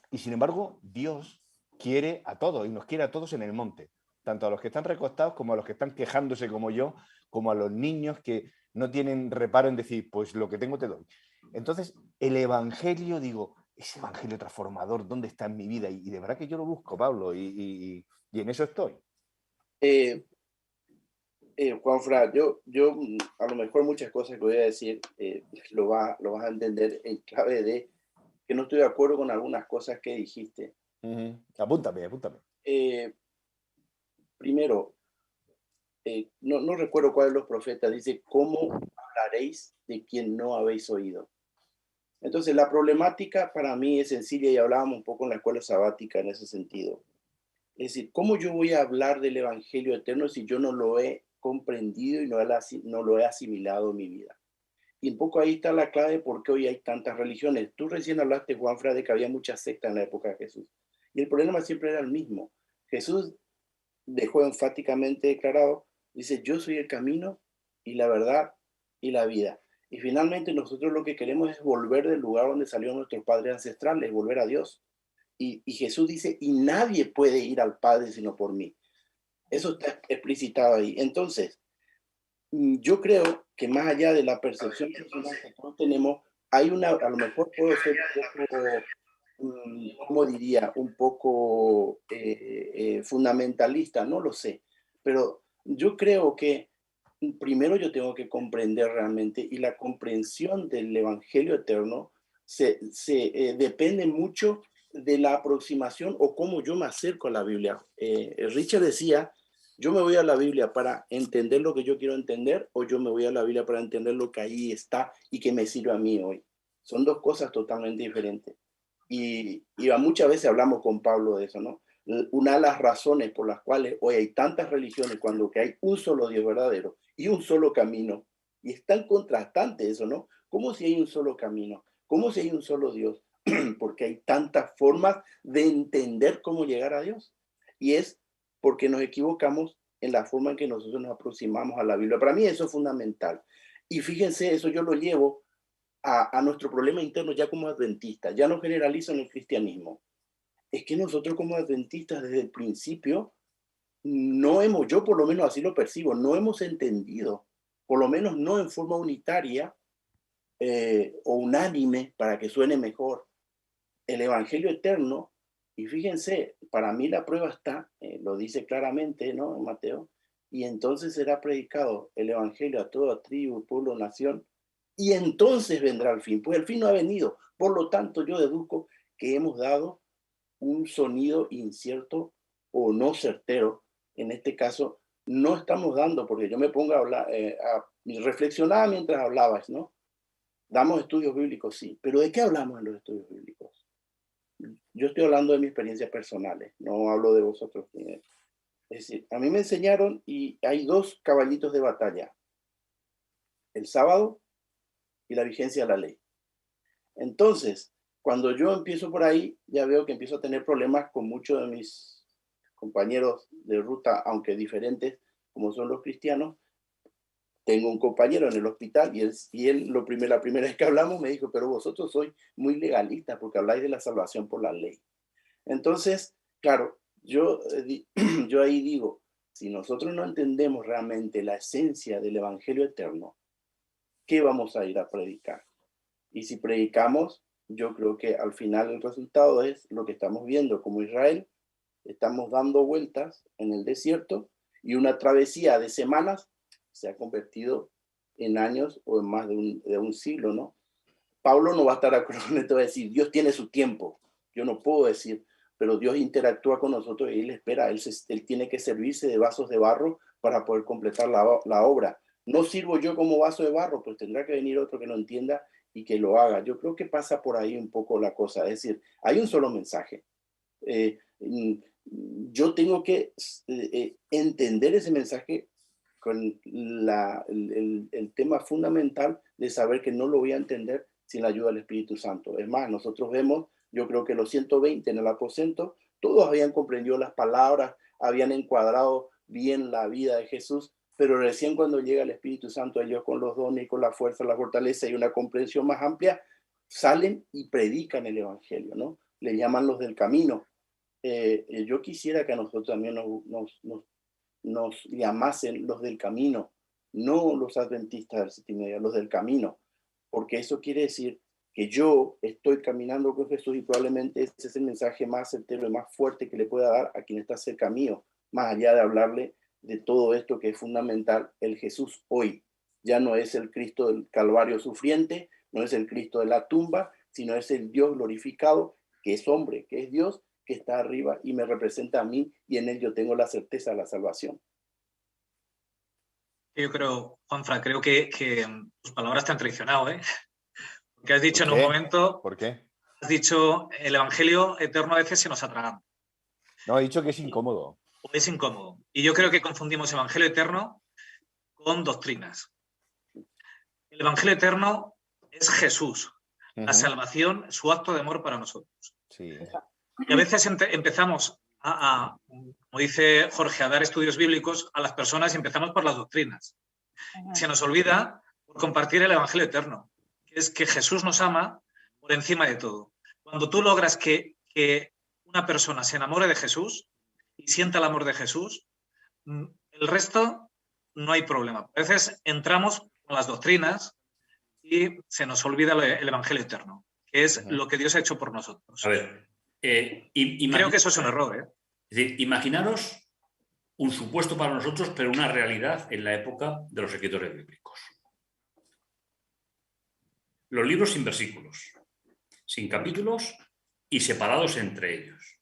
Y sin embargo, Dios quiere a todos y nos quiere a todos en el monte. Tanto a los que están recostados como a los que están quejándose como yo, como a los niños que no tienen reparo en decir, pues lo que tengo te doy. Entonces, el evangelio, digo, ese evangelio transformador, ¿dónde está en mi vida? Y de verdad que yo lo busco, Pablo, y en eso estoy. Juanfra, yo a lo mejor muchas cosas que voy a decir lo vas a entender en clave de que no estoy de acuerdo con algunas cosas que dijiste. Apúntame. Primero, no recuerdo cuál de los profetas dice, ¿cómo hablaréis de quien no habéis oído? Entonces, la problemática para mí es sencilla y hablábamos un poco en la escuela sabática en ese sentido. Es decir, ¿cómo yo voy a hablar del Evangelio eterno si yo no lo he comprendido y no lo he asimilado en mi vida? Y un poco ahí está la clave de por qué hoy hay tantas religiones. Tú recién hablaste, Juanfra, de que había muchas sectas en la época de Jesús. Y el problema siempre era el mismo. Jesús dejó enfáticamente declarado, dice, yo soy el camino y la verdad y la vida. Y finalmente nosotros lo que queremos es volver del lugar donde salieron nuestros padres ancestrales, volver a Dios. Y Jesús dice, y nadie puede ir al Padre sino por mí. Eso está explicitado ahí. Entonces, yo creo que más allá de la percepción personal que todos tenemos, hay una, a lo mejor puedo ser un poco, ¿cómo diría? Un poco fundamentalista, no lo sé. Pero yo creo que primero yo tengo que comprender realmente, y la comprensión del Evangelio eterno depende mucho de la aproximación o cómo yo me acerco a la Biblia. Richard decía, yo me voy a la Biblia para entender lo que yo quiero entender, o yo me voy a la Biblia para entender lo que ahí está y que me sirve a mí hoy. Son dos cosas totalmente diferentes. Y muchas veces hablamos con Pablo de eso, ¿no? Una de las razones por las cuales hoy hay tantas religiones cuando que hay un solo Dios verdadero y un solo camino, y es tan contrastante eso, ¿no? ¿Cómo si hay un solo camino? ¿Cómo si hay un solo Dios? Porque hay tantas formas de entender cómo llegar a Dios. Y es porque nos equivocamos en la forma en que nosotros nos aproximamos a la Biblia. Para mí eso es fundamental. Y fíjense, eso yo lo llevo a nuestro problema interno ya como adventistas. Ya no generalizo en el cristianismo. Es que nosotros como adventistas desde el principio no hemos, yo por lo menos así lo percibo, no hemos entendido, por lo menos no en forma unitaria o unánime, para que suene mejor, el Evangelio eterno. Y fíjense, para mí la prueba está, lo dice claramente, ¿no? En Mateo, y entonces será predicado el Evangelio a toda tribu, pueblo, nación, y entonces vendrá el fin. Pues el fin no ha venido. Por lo tanto, yo deduzco que hemos dado un sonido incierto o no certero. En este caso, no estamos dando, porque yo me pongo a hablar, reflexionaba mientras hablabas, ¿no? Damos estudios bíblicos, sí, pero ¿de qué hablamos en los estudios bíblicos? Yo estoy hablando de mis experiencias personales, no hablo de vosotros. Es decir, a mí me enseñaron y hay dos caballitos de batalla, el sábado y la vigencia de la ley. Entonces, cuando yo empiezo por ahí, ya veo que empiezo a tener problemas con muchos de mis compañeros de ruta, aunque diferentes, como son los cristianos. Tengo un compañero en el hospital y él la primera vez que hablamos me dijo, pero vosotros sois muy legalistas porque habláis de la salvación por la ley. Entonces, claro, yo ahí digo, si nosotros no entendemos realmente la esencia del Evangelio eterno, ¿qué vamos a ir a predicar? Y si predicamos, yo creo que al final el resultado es lo que estamos viendo como Israel. Estamos dando vueltas en el desierto y una travesía de semanas se ha convertido en años o en más de un siglo, ¿no? Pablo no va a estar de acuerdo con esto, va a decir, Dios tiene su tiempo. Yo no puedo decir, pero Dios interactúa con nosotros y Él espera, Él tiene que servirse de vasos de barro para poder completar la obra. No sirvo yo como vaso de barro, pues tendrá que venir otro que lo entienda y que lo haga. Yo creo que pasa por ahí un poco la cosa, es decir, hay un solo mensaje. Yo tengo que entender ese mensaje con el tema fundamental de saber que no lo voy a entender sin la ayuda del Espíritu Santo. Es más, nosotros vemos, yo creo que los 120 en el aposento, todos habían comprendido las palabras, habían encuadrado bien la vida de Jesús, pero recién cuando llega el Espíritu Santo, ellos con los dones, con la fuerza, la fortaleza y una comprensión más amplia, salen y predican el Evangelio, ¿no? Le llaman los del camino. Yo quisiera que a nosotros también nos llamasen los del camino, no los adventistas del séptimo día, los del camino, porque eso quiere decir que yo estoy caminando con Jesús y probablemente ese es el mensaje más certero y más fuerte que le pueda dar a quien está cerca mío, más allá de hablarle de todo esto que es fundamental. El Jesús hoy ya no es el Cristo del Calvario sufriente, no es el Cristo de la tumba, sino es el Dios glorificado, que es hombre, que es Dios, que está arriba y me representa a mí, y en él yo tengo la certeza de la salvación. Yo creo, Juanfran, creo que tus palabras te han traicionado, ¿eh? Porque has dicho en un momento... ¿Por qué? Has dicho, el Evangelio eterno a veces se nos atraganta. No, he dicho que es incómodo. O es incómodo. Y yo creo que confundimos Evangelio eterno con doctrinas. El Evangelio eterno es Jesús, la salvación, su acto de amor para nosotros. Sí. Y a veces empezamos como dice Jorge, a dar estudios bíblicos a las personas y empezamos por las doctrinas. Se nos olvida por compartir el Evangelio eterno, que es que Jesús nos ama por encima de todo. Cuando tú logras que una persona se enamore de Jesús y sienta el amor de Jesús, el resto no hay problema. A veces entramos con las doctrinas y se nos olvida el Evangelio eterno, que es lo que Dios ha hecho por nosotros. A ver, creo que eso es un error, ¿eh? Es decir, imaginaros un supuesto para nosotros, pero una realidad en la época de los escritores bíblicos. Los libros sin versículos, sin capítulos y separados entre ellos.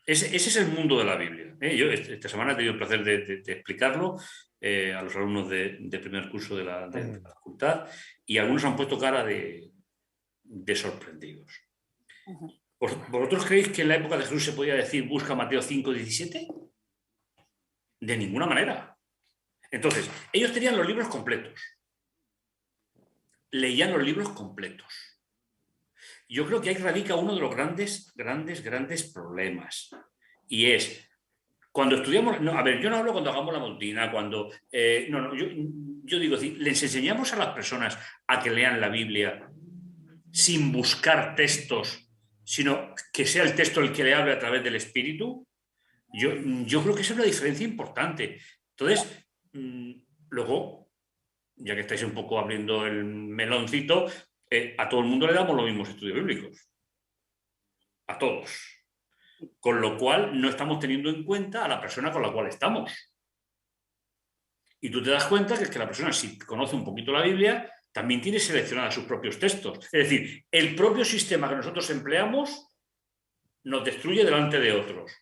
Ese es el mundo de la Biblia. Yo esta semana he tenido el placer de explicarlo a los alumnos de primer curso de la facultad, y algunos han puesto cara de sorprendidos. ¿Vosotros creéis que en la época de Jesús se podía decir busca Mateo 5:17? De ninguna manera. Entonces, ellos tenían los libros completos. Leían los libros completos. Yo creo que ahí radica uno de los grandes problemas. Y es, cuando estudiamos... No, a ver, yo no hablo cuando hagamos la montina, cuando... yo digo, les enseñamos a las personas a que lean la Biblia sin buscar textos, sino que sea el texto el que le hable a través del Espíritu. Yo creo que esa es una diferencia importante. Entonces, luego, ya que estáis un poco abriendo el meloncito, a todo el mundo le damos los mismos estudios bíblicos. A todos. Con lo cual, no estamos teniendo en cuenta a la persona con la cual estamos. Y tú te das cuenta que la persona, si conoce un poquito la Biblia, también tiene seleccionados sus propios textos. Es decir, el propio sistema que nosotros empleamos nos destruye delante de otros.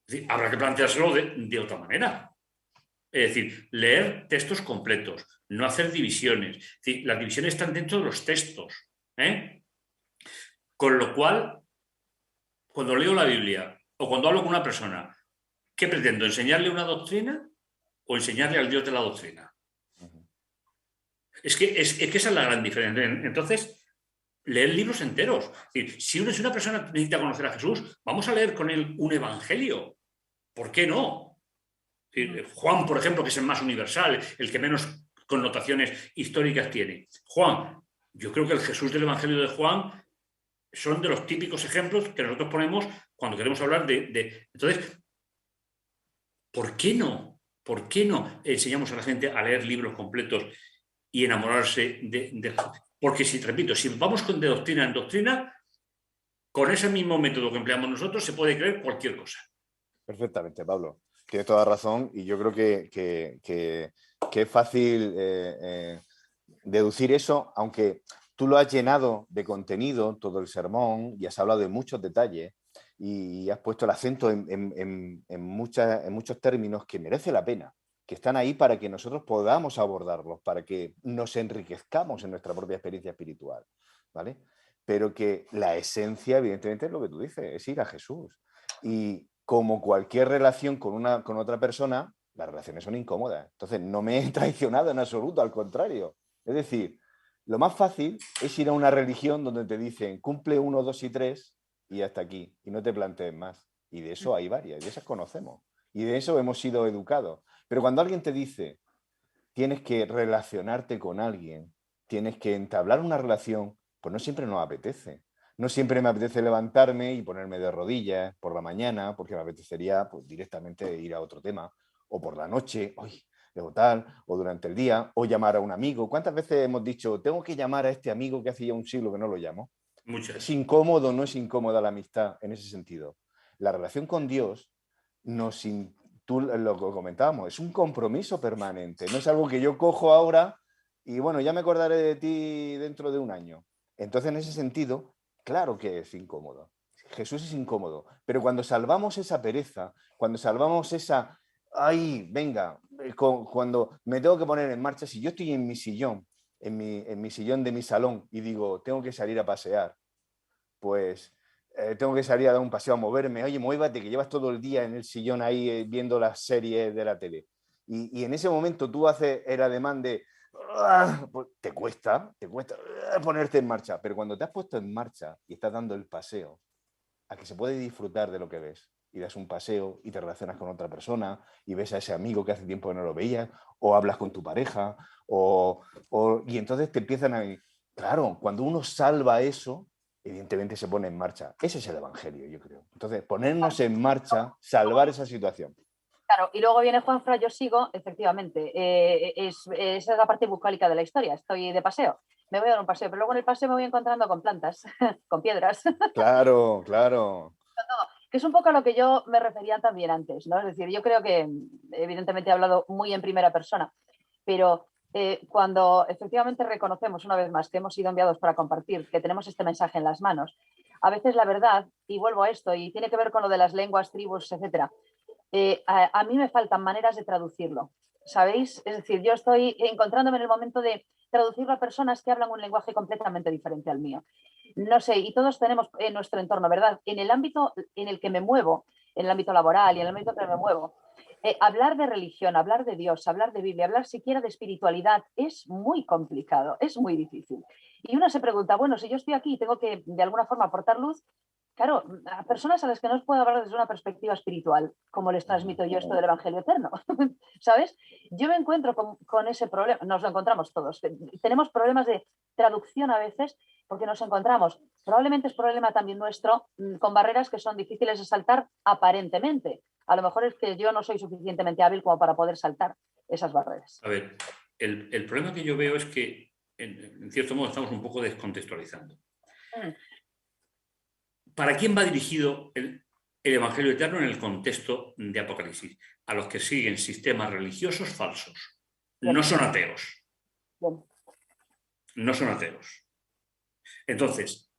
Es decir, habrá que planteárselo de otra manera. Es decir, leer textos completos, no hacer divisiones. Es decir, las divisiones están dentro de los textos. Con lo cual, cuando leo la Biblia o cuando hablo con una persona, ¿qué pretendo? ¿Enseñarle una doctrina o enseñarle al Dios de la doctrina? Es que esa es la gran diferencia. Entonces, leer libros enteros. Es decir, si una persona necesita conocer a Jesús, vamos a leer con él un evangelio. ¿Por qué no? Es decir, Juan, por ejemplo, que es el más universal, el que menos connotaciones históricas tiene. Juan, yo creo que el Jesús del evangelio de Juan son de los típicos ejemplos que nosotros ponemos cuando queremos hablar de... Entonces, ¿por qué no? ¿Por qué no enseñamos a la gente a leer libros completos y enamorarse de... Porque, repito, si vamos de doctrina en doctrina, con ese mismo método que empleamos nosotros se puede creer cualquier cosa. Perfectamente, Pablo. Tienes toda razón, y yo creo que es fácil deducir eso, aunque tú lo has llenado de contenido, todo el sermón, y has hablado de muchos detalles y has puesto el acento en muchos términos que merece la pena, que están ahí para que nosotros podamos abordarlos, para que nos enriquezcamos en nuestra propia experiencia espiritual, ¿vale? Pero que la esencia, evidentemente, es lo que tú dices, es ir a Jesús. Y como cualquier relación con otra persona, las relaciones son incómodas. Entonces, no me he traicionado en absoluto, al contrario. Es decir, lo más fácil es ir a una religión donde te dicen cumple 1, 2 y 3 y hasta aquí, y no te plantees más. Y de eso hay varias, y de esas conocemos. y de eso hemos sido educados. Pero cuando alguien te dice, tienes que relacionarte con alguien, tienes que entablar una relación, pues no siempre nos apetece. No siempre me apetece levantarme y ponerme de rodillas por la mañana, porque me apetecería pues, directamente ir a otro tema, o por la noche, o tal, o durante el día, o llamar a un amigo. ¿Cuántas veces hemos dicho, tengo que llamar a este amigo que hace ya un siglo que no lo llamo? Muchas. ¿Es incómodo o no es incómoda la amistad en ese sentido? La relación con Dios, tú lo comentábamos, es un compromiso permanente, no es algo que yo cojo ahora y bueno, ya me acordaré de ti dentro de un año. Entonces, en ese sentido, claro que es incómodo. Jesús es incómodo, pero cuando salvamos esa pereza, cuando salvamos esa, ay, venga, cuando me tengo que poner en marcha, si yo estoy en mi sillón, en mi sillón de mi salón y digo, tengo que salir a pasear, pues tengo que salir a dar un paseo, a moverme, oye, muévate, que llevas todo el día en el sillón ahí viendo las series de la tele. Y en ese momento tú haces el ademán de, pues te cuesta ponerte en marcha, pero cuando te has puesto en marcha y estás dando el paseo, a que se puede disfrutar de lo que ves, y das un paseo y te relacionas con otra persona y ves a ese amigo que hace tiempo que no lo veías, o hablas con tu pareja, y entonces te empiezan a... Claro, cuando uno salva eso, evidentemente se pone en marcha. Ese es el evangelio, yo creo. Entonces, ponernos en marcha, salvar esa situación. Claro, y luego viene Juanfra, yo sigo, efectivamente. Esa es la parte bucólica de la historia. Estoy de paseo, me voy a dar un paseo, pero luego en el paseo me voy encontrando con plantas, con piedras. Claro, claro. Que es un poco a lo que yo me refería también antes, ¿no? Es decir, yo creo que evidentemente he hablado muy en primera persona, pero cuando efectivamente reconocemos una vez más que hemos sido enviados para compartir, que tenemos este mensaje en las manos, a veces la verdad, y vuelvo a esto, y tiene que ver con lo de las lenguas, tribus, etcétera, a mí me faltan maneras de traducirlo, ¿sabéis? Es decir, yo estoy encontrándome en el momento de traducirlo a personas que hablan un lenguaje completamente diferente al mío. No sé, y todos tenemos en nuestro entorno, ¿verdad? En el ámbito en el que me muevo, en el ámbito laboral y en el ámbito en el que me muevo, hablar de religión, hablar de Dios, hablar de Biblia, hablar siquiera de espiritualidad es muy complicado, es muy difícil. Y uno se pregunta, bueno, si yo estoy aquí y tengo que de alguna forma aportar luz, claro, a personas a las que no os puedo hablar desde una perspectiva espiritual, como les transmito yo esto del Evangelio Eterno, ¿sabes? Yo me encuentro con ese problema, nos lo encontramos todos. Tenemos problemas de traducción a veces porque nos encontramos, probablemente es problema también nuestro, con barreras que son difíciles de saltar aparentemente. A lo mejor es que yo no soy suficientemente hábil como para poder saltar esas barreras. A ver, el problema que yo veo es que, en cierto modo, estamos un poco descontextualizando. ¿Para quién va dirigido el Evangelio Eterno en el contexto de Apocalipsis? A los que siguen sistemas religiosos falsos. No son ateos. No son ateos. Entonces,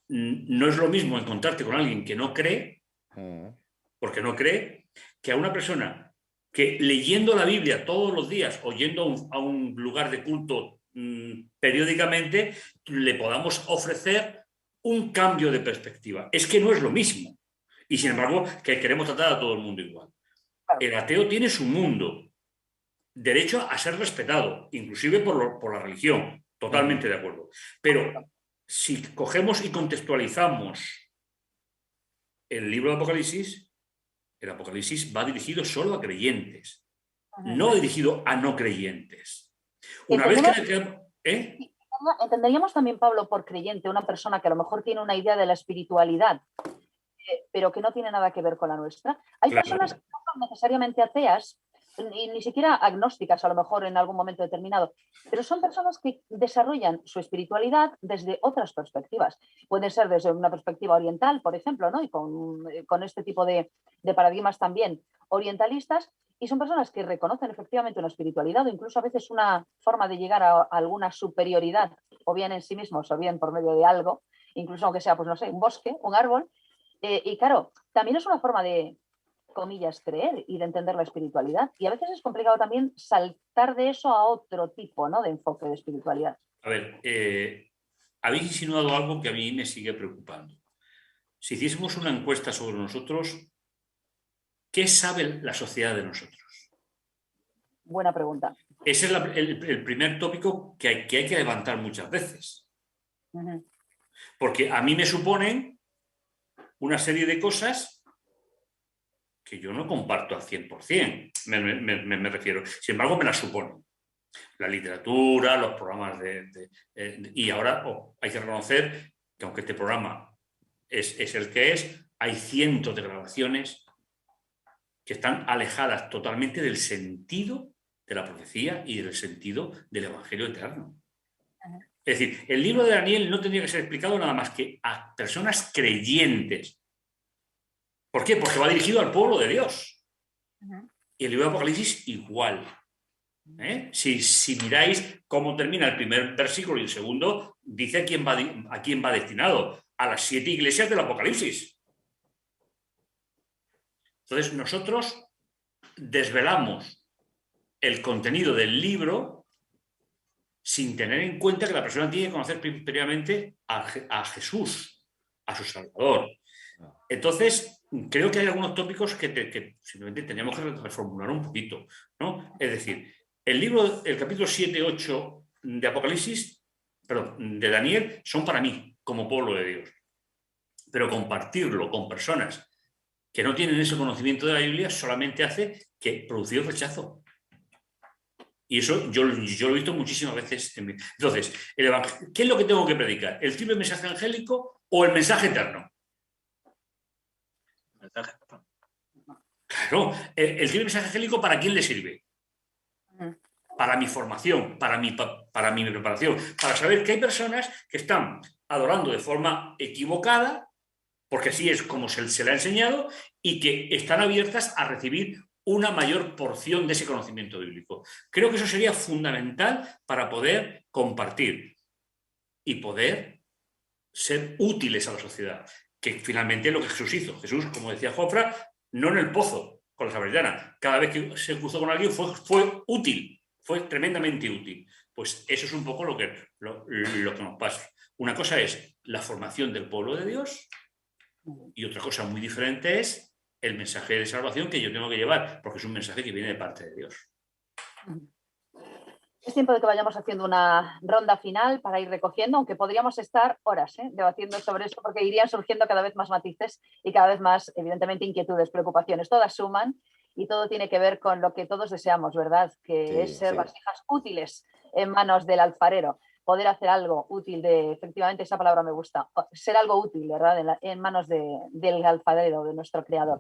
no es lo mismo encontrarte con alguien que no cree, porque no cree, que a una persona que leyendo la Biblia todos los días o yendo a un lugar de culto periódicamente, le podamos ofrecer un cambio de perspectiva. Es que no es lo mismo. Y sin embargo, que queremos tratar a todo el mundo igual. El ateo tiene su mundo, derecho a ser respetado, inclusive por la religión. Totalmente de acuerdo. Pero si cogemos y contextualizamos el libro de Apocalipsis, el Apocalipsis va dirigido solo a creyentes, no dirigido a no creyentes. Una vez que... Entenderíamos también, Pablo, por creyente, una persona que a lo mejor tiene una idea de la espiritualidad, pero que no tiene nada que ver con la nuestra. Hay personas que no son necesariamente ateas, ni siquiera agnósticas a lo mejor en algún momento determinado, pero son personas que desarrollan su espiritualidad desde otras perspectivas. Puede ser desde una perspectiva oriental, por ejemplo, ¿no? Y con este tipo de paradigmas también orientalistas, y son personas que reconocen efectivamente una espiritualidad o incluso a veces una forma de llegar a alguna superioridad, o bien en sí mismos o bien por medio de algo, incluso aunque sea, pues no sé, un bosque, un árbol. Y claro, también es una forma de, comillas, creer y de entender la espiritualidad. Y a veces es complicado también saltar de eso a otro tipo, ¿no?, de enfoque de espiritualidad. A ver, habéis insinuado algo que a mí me sigue preocupando. Si hiciésemos una encuesta sobre nosotros, ¿qué sabe la sociedad de nosotros? Buena pregunta. Ese es el primer tópico que hay que levantar muchas veces. Porque a mí me suponen una serie de cosas que yo no comparto al 100%, me refiero. Sin embargo, me la suponen. La literatura, los programas y ahora hay que reconocer que aunque este programa es el que es, hay cientos de grabaciones que están alejadas totalmente del sentido de la profecía y del sentido del Evangelio eterno. Es decir, el libro de Daniel no tendría que ser explicado nada más que a personas creyentes. ¿Por qué? Porque va dirigido al pueblo de Dios. Y el libro de Apocalipsis igual. Si miráis cómo termina el primer versículo y el segundo, dice a quién va destinado. A las 7 iglesias del Apocalipsis. Entonces nosotros desvelamos el contenido del libro sin tener en cuenta que la persona tiene que conocer previamente a Jesús, a su Salvador. Entonces, creo que hay algunos tópicos que simplemente tenemos que reformular un poquito, ¿no? Es decir, el capítulo 7, 8 de Apocalipsis, perdón, de Daniel, son para mí, como pueblo de Dios. Pero compartirlo con personas que no tienen ese conocimiento de la Biblia solamente hace que producir rechazo. Y eso yo lo he visto muchísimas veces en mí. Entonces, ¿qué es lo que tengo que predicar? ¿El triple mensaje angélico o el mensaje eterno? Claro, el triple mensaje angélico, ¿para quién le sirve? Para mi formación, para mi preparación, para saber que hay personas que están adorando de forma equivocada, porque así es como se le ha enseñado, y que están abiertas a recibir una mayor porción de ese conocimiento bíblico. Creo que eso sería fundamental para poder compartir y poder ser útiles a la sociedad, que finalmente es lo que Jesús hizo. Jesús, como decía Jofra, no en el pozo con la samaritana. Cada vez que se cruzó con alguien fue útil, fue tremendamente útil. Pues eso es un poco lo que nos pasa. Una cosa es la formación del pueblo de Dios y otra cosa muy diferente es el mensaje de salvación que yo tengo que llevar, porque es un mensaje que viene de parte de Dios. Es tiempo de que vayamos haciendo una ronda final para ir recogiendo, aunque podríamos estar horas debatiendo sobre eso, porque irían surgiendo cada vez más matices y cada vez más, evidentemente, inquietudes, preocupaciones. Todas suman y todo tiene que ver con lo que todos deseamos, ¿verdad? Que es ser vasijas útiles en manos del alfarero. Poder hacer algo útil, efectivamente esa palabra me gusta, ser algo útil, ¿verdad? En manos del alfarero, de nuestro creador.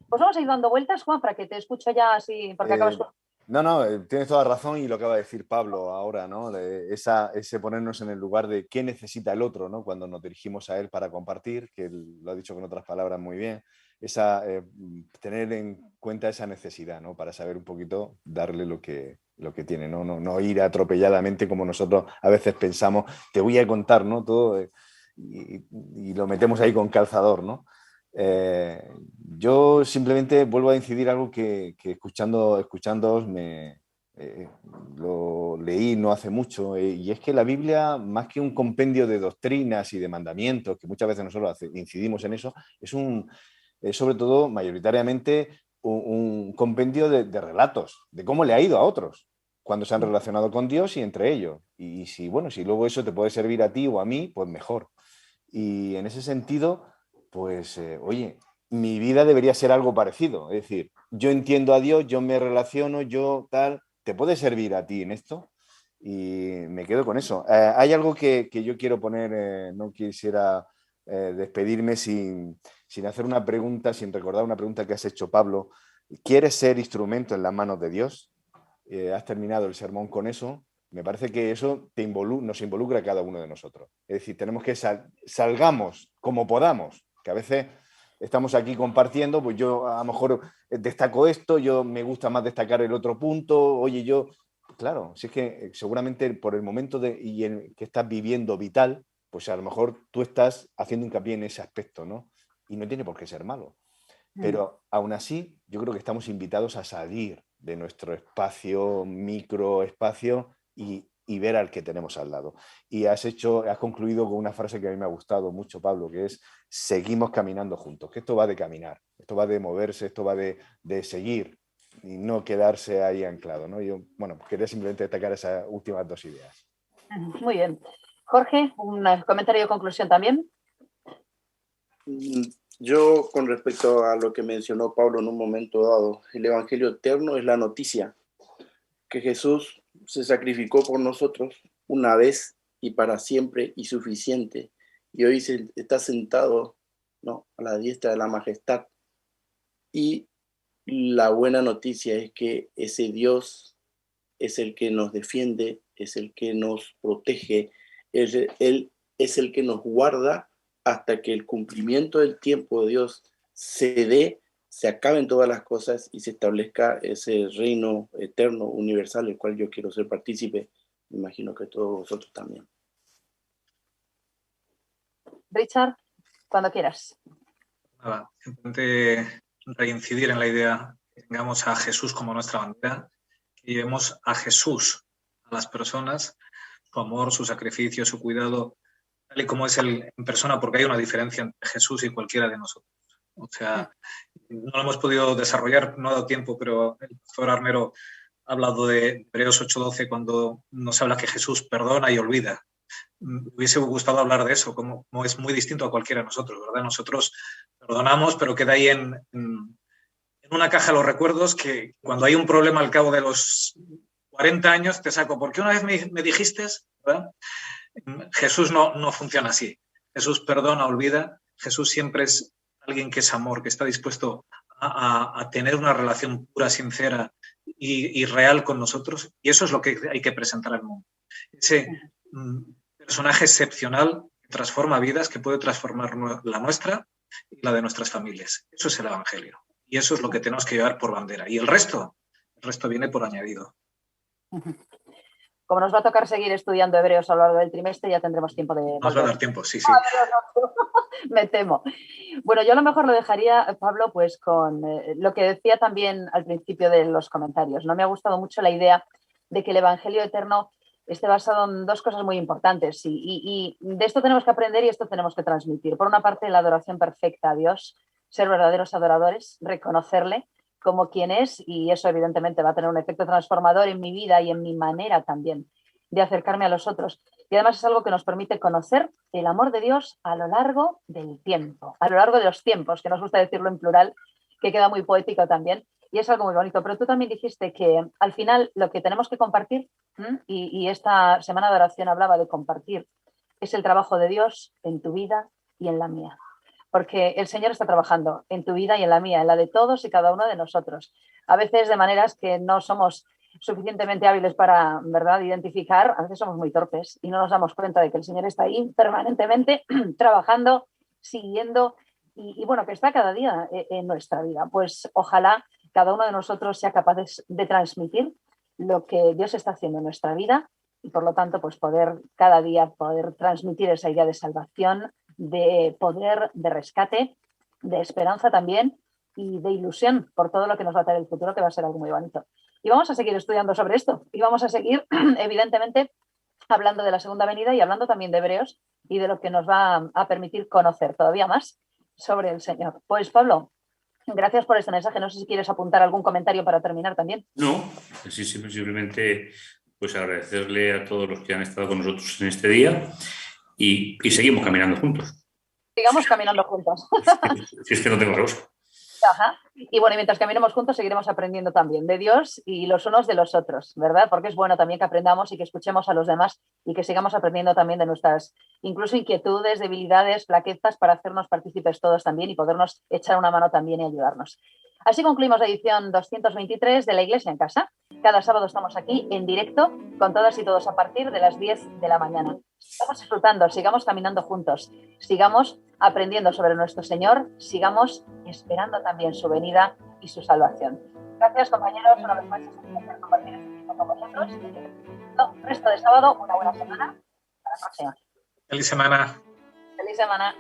Pues vamos a ir dando vueltas, Juan, para que te escucho ya así, porque acabas con... No, tienes toda razón y lo acaba de decir Pablo ahora, ¿no? Ese ponernos en el lugar de qué necesita el otro, ¿no? Cuando nos dirigimos a él para compartir, que él lo ha dicho con otras palabras muy bien, tener en cuenta esa necesidad, ¿no? Para saber un poquito darle lo que tiene, ¿no? No ir atropelladamente como nosotros a veces pensamos, te voy a contar, ¿no? Todo y lo metemos ahí con calzador, ¿no? Yo simplemente vuelvo a incidir algo que escuchándoos lo leí no hace mucho, y es que la Biblia, más que un compendio de doctrinas y de mandamientos, que muchas veces nosotros incidimos en eso, es sobre todo mayoritariamente un compendio de relatos, de cómo le ha ido a otros cuando se han relacionado con Dios y entre ellos. Y si luego eso te puede servir a ti o a mí, pues mejor. Y en ese sentido, pues, oye, mi vida debería ser algo parecido. Es decir, yo entiendo a Dios, yo me relaciono, yo tal, ¿te puede servir a ti en esto? Y me quedo con eso. Hay algo que yo quiero poner, no quisiera despedirme sin hacer una pregunta, sin recordar una pregunta que has hecho, Pablo. ¿Quieres ser instrumento en las manos de Dios? Has terminado el sermón con eso. Me parece que eso nos involucra a cada uno de nosotros. Es decir, tenemos que salgamos como podamos, que a veces estamos aquí compartiendo, pues yo a lo mejor destaco esto, yo me gusta más destacar el otro punto, oye, yo... Claro, si es que seguramente por el momento que estás viviendo vital, pues a lo mejor tú estás haciendo hincapié en ese aspecto, ¿no? Y no tiene por qué ser malo. Pero aún así, yo creo que estamos invitados a salir de nuestro espacio, microespacio, y ver al que tenemos al lado. Y has concluido con una frase que a mí me ha gustado mucho, Pablo, que es: seguimos caminando juntos, que esto va de caminar, esto va de moverse, esto va de seguir y no quedarse ahí anclado, ¿no? Yo, quería simplemente destacar esas últimas dos ideas. Muy bien. Jorge, un comentario de conclusión también. Yo, con respecto a lo que mencionó Pablo en un momento dado, el Evangelio eterno es la noticia que Jesús se sacrificó por nosotros una vez y para siempre y suficiente. Y hoy está sentado, ¿no?, a la diestra de la majestad. Y la buena noticia es que ese Dios es el que nos defiende, es el que nos protege, Él es el que nos guarda hasta que el cumplimiento del tiempo de Dios se dé, se acaben todas las cosas y se establezca ese reino eterno, universal, el cual yo quiero ser partícipe. Me imagino que todos vosotros también. Richard, cuando quieras. Nada, simplemente reincidir en la idea que tengamos a Jesús como nuestra bandera, que llevemos a Jesús a las personas, su amor, su sacrificio, su cuidado, tal y como es Él en persona, porque hay una diferencia entre Jesús y cualquiera de nosotros. O sea, no lo hemos podido desarrollar, no ha dado tiempo, pero el pastor Armero ha hablado de Hebreos 8:12 cuando nos habla que Jesús perdona y olvida. Me hubiese gustado hablar de eso, como es muy distinto a cualquiera de nosotros, ¿verdad? Nosotros perdonamos, pero queda ahí en una caja los recuerdos que cuando hay un problema al cabo de los 40 años te saco, porque una vez me dijiste, ¿verdad? Jesús no funciona así. Jesús perdona, olvida. Jesús siempre es alguien que es amor, que está dispuesto a tener una relación pura, sincera y real con nosotros. Y eso es lo que hay que presentar al mundo. Ese personaje excepcional que transforma vidas, que puede transformar la nuestra y la de nuestras familias. Eso es el Evangelio. Y eso es lo que tenemos que llevar por bandera. Y el resto viene por añadido. Como nos va a tocar seguir estudiando Hebreos a lo largo del trimestre, ya tendremos tiempo de... Nos va a dar tiempo, sí, sí. Me temo. Bueno, yo a lo mejor lo dejaría, Pablo, pues con lo que decía también al principio de los comentarios. No me ha gustado mucho la idea de que el Evangelio eterno esté basado en dos cosas muy importantes. Y de esto tenemos que aprender y esto tenemos que transmitir. Por una parte, la adoración perfecta a Dios, ser verdaderos adoradores, reconocerle como quien es, y eso evidentemente va a tener un efecto transformador en mi vida y en mi manera también de acercarme a los otros. Y además es algo que nos permite conocer el amor de Dios a lo largo del tiempo, a lo largo de los tiempos, que nos gusta decirlo en plural, que queda muy poético también, y es algo muy bonito. Pero tú también dijiste que al final lo que tenemos que compartir, y esta semana de oración hablaba de compartir, es el trabajo de Dios en tu vida y en la mía. Porque el Señor está trabajando en tu vida y en la mía, en la de todos y cada uno de nosotros. A veces de maneras que no somos suficientemente hábiles para, ¿verdad?, identificar, a veces somos muy torpes y no nos damos cuenta de que el Señor está ahí permanentemente trabajando, siguiendo y bueno, que está cada día en nuestra vida. Pues ojalá cada uno de nosotros sea capaz de transmitir lo que Dios está haciendo en nuestra vida y por lo tanto pues cada día poder transmitir esa idea de salvación, de poder, de rescate, de esperanza también y de ilusión por todo lo que nos va a traer el futuro, que va a ser algo muy bonito. Y vamos a seguir estudiando sobre esto y vamos a seguir, evidentemente, hablando de la segunda venida y hablando también de Hebreos y de lo que nos va a permitir conocer todavía más sobre el Señor. Pues Pablo, gracias por este mensaje. No sé si quieres apuntar algún comentario para terminar también. No, sí, simplemente pues agradecerle a todos los que han estado con nosotros en este día y seguimos caminando juntos. Sigamos caminando juntos. Si es que no tengo otra cosa. Ajá. Y bueno, y mientras caminemos juntos seguiremos aprendiendo también de Dios y los unos de los otros, ¿verdad? Porque es bueno también que aprendamos y que escuchemos a los demás y que sigamos aprendiendo también de nuestras incluso inquietudes, debilidades, flaquezas para hacernos partícipes todos también y podernos echar una mano también y ayudarnos. Así concluimos la edición 223 de La Iglesia en Casa. Cada sábado estamos aquí en directo con todas y todos a partir de las 10 de la mañana. Sigamos disfrutando, sigamos caminando juntos, sigamos aprendiendo sobre nuestro Señor, sigamos esperando también su venida y su salvación. Gracias, compañeros, una vez más por compartir este tiempo con vosotros. Resto de sábado, una buena semana. Hasta la próxima. Feliz semana. Feliz semana.